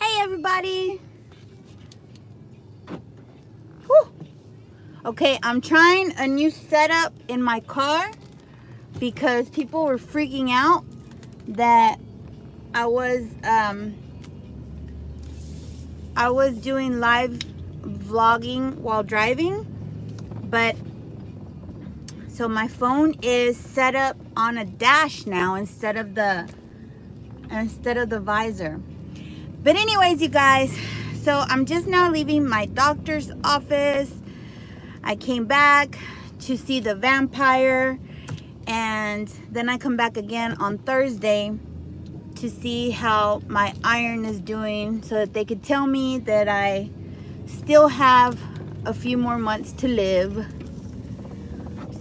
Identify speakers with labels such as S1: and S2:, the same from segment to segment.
S1: Hey everybody. Whew. Okay, I'm trying a new setup in my car because people were freaking out that I was doing live vlogging while driving, but so my phone is set up on a dash now instead of the visor. But anyways, you guys, so I'm just now leaving my doctor's office. I came back to see the vampire, and then I come back again on Thursday to see how my iron is doing so that they could tell me that I still have a few more months to live.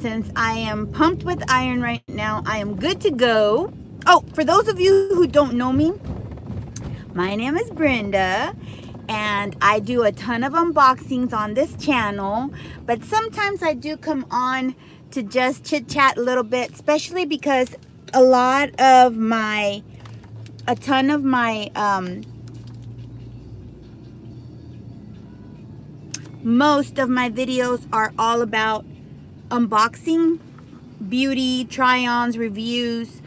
S1: Since I am pumped with iron right now, I am good to go. Oh, for those of you who don't know me, my name is Brenda, and I do a ton of unboxings on this channel, but sometimes I do come on to just chit chat a little bit, especially because most of my videos are all about unboxing, beauty, try-ons, reviews.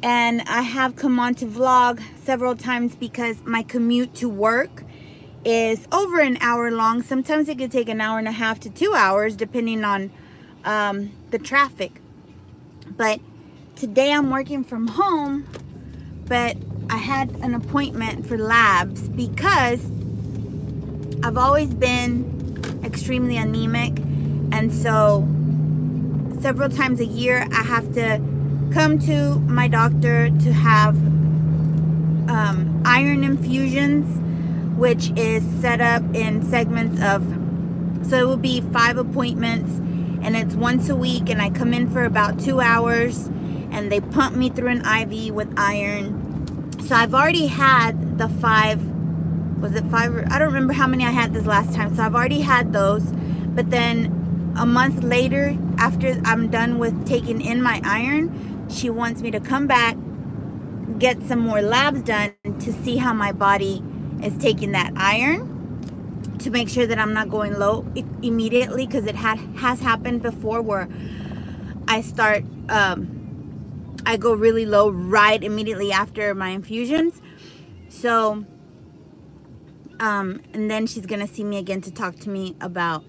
S1: And I have come on to vlog several times because my commute to work is over an hour long. Sometimes it could take an hour and a half to 2 hours depending on the traffic. But today I'm working from home, but I had an appointment for labs because I've always been extremely anemic, and so several times a year I have to come to my doctor to have iron infusions, which is set up in segments of, so it will be 5 appointments, and it's once a week, and I come in for about 2 hours and they pump me through an IV with iron. So I've already had the 5, was it 5 or I don't remember how many I had this last time, so I've already had those. But then a month later, after I'm done with taking in my iron, she wants me to come back, get some more labs done to see how my body is taking that iron, to make sure that I'm not going low immediately, because it has happened before where I start, I go really low right immediately after my infusions. So, and then she's gonna see me again to talk to me about,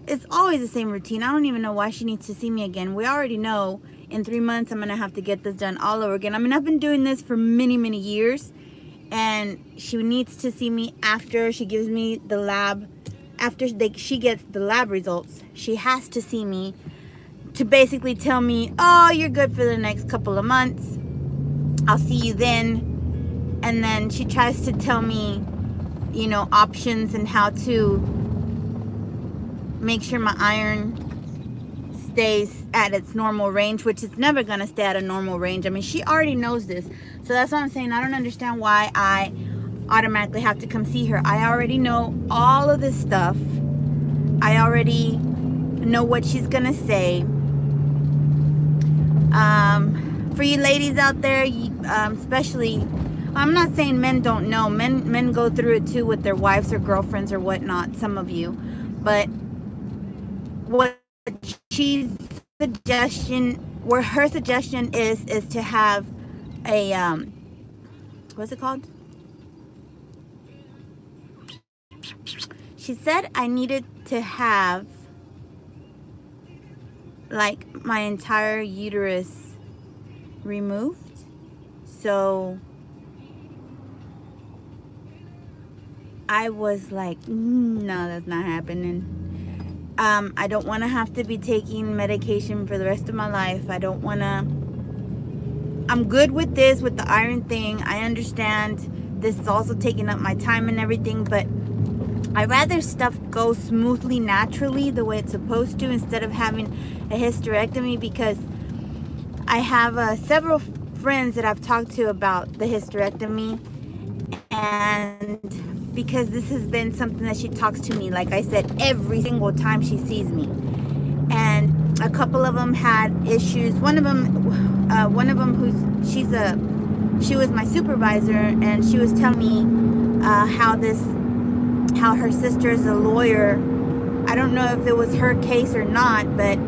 S1: it's always the same routine. I don't even know why she needs to see me again. We already know in 3 months I'm gonna have to get this done all over again. I mean, I've been doing this for many years, and she needs to see me after she gives me the lab, after she gets the lab results. She has to see me to basically tell me, oh, you're good for the next couple of months, I'll see you then. And then she tries to tell me, you know, options and how to make sure my iron stays at its normal range, which is never going to stay at a normal range. I mean, she already knows this. So that's what I'm saying. I don't understand why I automatically have to come see her. I already know all of this stuff. I already know what she's going to say. For you ladies out there, especially, I'm not saying men don't know. Men go through it too with their wives or girlfriends or whatnot, some of you. But what her suggestion is to have a what's it called? She said I needed to have like my entire uterus removed. So I was like, no, that's not happening. I don't want to have to be taking medication for the rest of my life. I don't want to. I'm good with this, with the iron thing. I understand this is also taking up my time and everything, but I'd rather stuff go smoothly, naturally, the way it's supposed to, instead of having a hysterectomy, because I have several friends that I've talked to about the hysterectomy, and because this has been something that she talks to me, like I said, every single time she sees me. And a couple of them had issues. One of them she was my supervisor, and she was telling me how her sister is a lawyer. I don't know if it was her case or not, but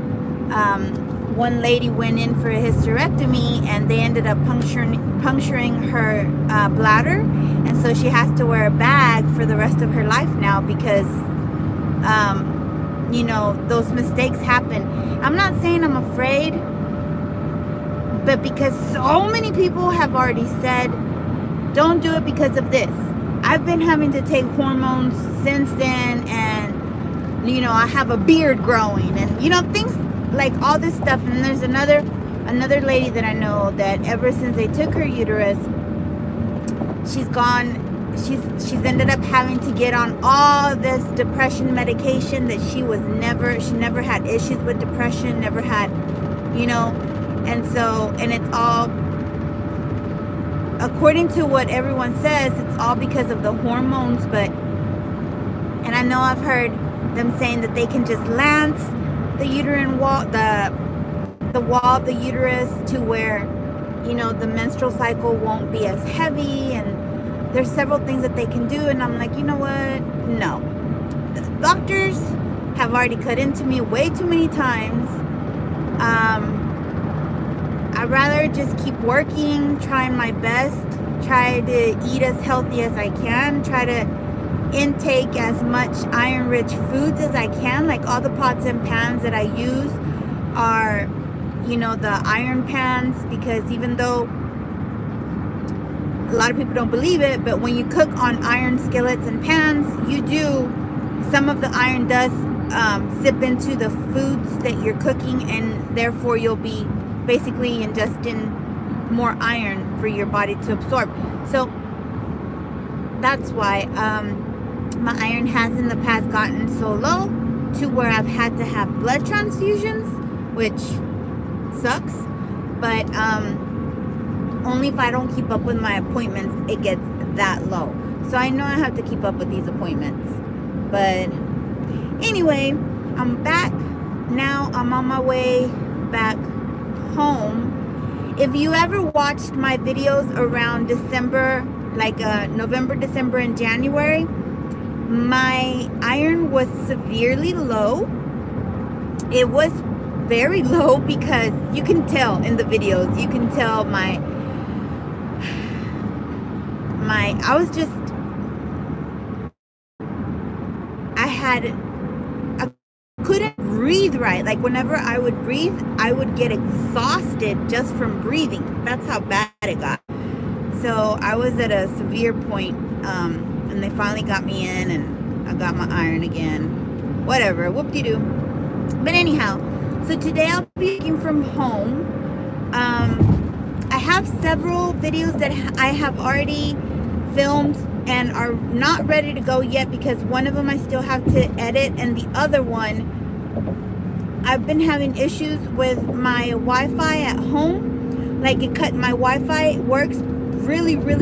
S1: one lady went in for a hysterectomy and they ended up puncturing her bladder, and so she has to wear a bag for the rest of her life now because you know, those mistakes happen. I'm not saying I'm afraid, but because so many people have already said don't do it because of this. I've been having to take hormones since then, and you know, I have a beard growing, and you know, things like all this stuff. And there's another lady that I know that ever since they took her uterus, she's ended up having to get on all this depression medication that she never had issues with depression, never had, you know. And so, and it's all, according to what everyone says, it's all because of the hormones. But, and I know I've heard them saying that they can just lance the uterine wall, the wall of the uterus, to where, you know, the menstrual cycle won't be as heavy, and there's several things that they can do. And I'm like, you know what, no. The doctors have already cut into me way too many times. I'd rather just keep working, trying my best, try to eat as healthy as I can, try to intake as much iron-rich foods as I can. Like all the pots and pans that I use are, you know, the iron pans, because even though a lot of people don't believe it, but when you cook on iron skillets and pans, you do, some of the iron does sip into the foods that you're cooking, and therefore you'll be basically ingesting more iron for your body to absorb. So that's why my iron has in the past gotten so low to where I've had to have blood transfusions, which sucks. But only if I don't keep up with my appointments, it gets that low. So I know I have to keep up with these appointments. But anyway, I'm back now. I'm on my way back home. If you ever watched my videos around December, like November, December, and January, my iron was severely low. It was very low because you can tell in the videos, you can tell I couldn't breathe right. Like whenever I would breathe, I would get exhausted just from breathing. That's how bad it got. So I was at a severe point, and they finally got me in, and I got my iron again. Whatever, whoop-de-doo. But anyhow, so today I'll be working from home. I have several videos that I have already filmed and are not ready to go yet, because one of them I still have to edit, and the other one, I've been having issues with my Wi-Fi at home. Like my Wi-Fi works really well